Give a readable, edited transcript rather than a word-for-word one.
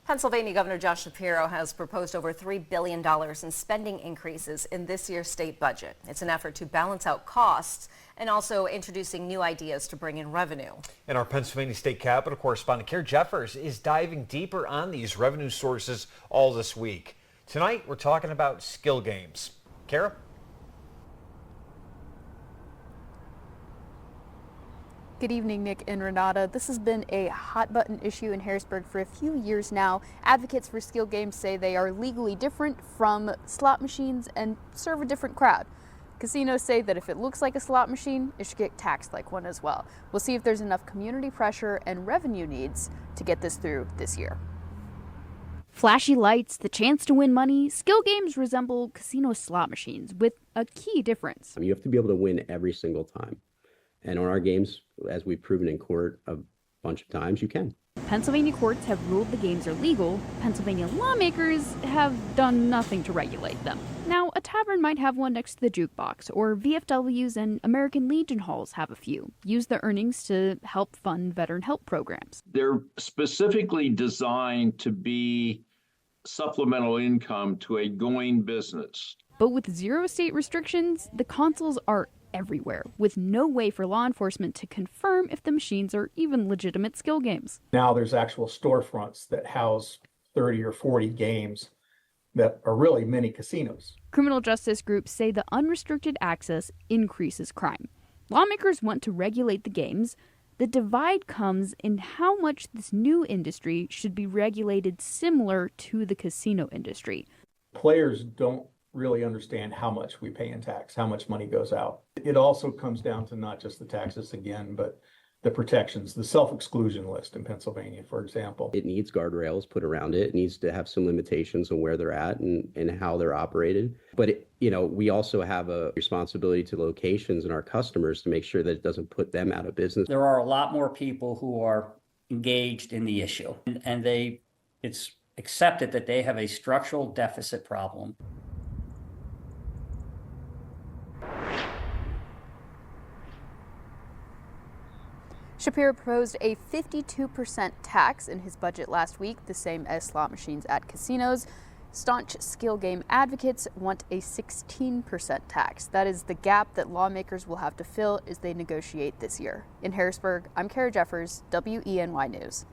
Pennsylvania Governor Josh Shapiro has proposed over $3 billion in spending increases in this year's state budget. It's an effort to balance out costs and also introducing new ideas to bring in revenue. And our Pennsylvania State Capitol correspondent Kara Jeffers is diving deeper on these revenue sources all this week. Tonight, we're talking about skill games. Kara? Good evening, Nick and Renata. This has been a hot button issue in Harrisburg for a few years now. Advocates for skill games say they are legally different from slot machines and serve a different crowd. Casinos say that if it looks like a slot machine, it should get taxed like one as well. We'll see if there's enough community pressure and revenue needs to get this through this year. Flashy lights, the chance to win money, skill games resemble casino slot machines with a key difference. You have to be able to win every single time. And on our games, as we've proven in court a bunch of times, you can. Pennsylvania courts have ruled the games are legal. Pennsylvania lawmakers have done nothing to regulate them. Now, a tavern might have one next to the jukebox, or VFWs and American Legion halls have a few. Use the earnings to help fund veteran help programs. They're specifically designed to be supplemental income to a going business. But with zero state restrictions, the consoles are everywhere, with no way for law enforcement to confirm if the machines are even legitimate skill games. Now there's actual storefronts that house 30 or 40 games that are really mini casinos. Criminal justice groups say the unrestricted access increases crime. Lawmakers want to regulate the games. The divide comes in how much this new industry should be regulated similar to the casino industry. Players don't really understand how much we pay in tax, how much money goes out. It also comes down to not just the taxes again, but the protections, the self-exclusion list in Pennsylvania, for example. It needs guardrails put around it. It needs to have some limitations on where they're at and how they're operated. But, we also have a responsibility to locations and our customers to make sure that it doesn't put them out of business. There are a lot more people who are engaged in the issue, and it's accepted that they have a structural deficit problem. Shapiro proposed a 52% tax in his budget last week, the same as slot machines at casinos. Staunch skill game advocates want a 16% tax. That is the gap that lawmakers will have to fill as they negotiate this year. In Harrisburg, I'm Kara Jeffers, WENY News.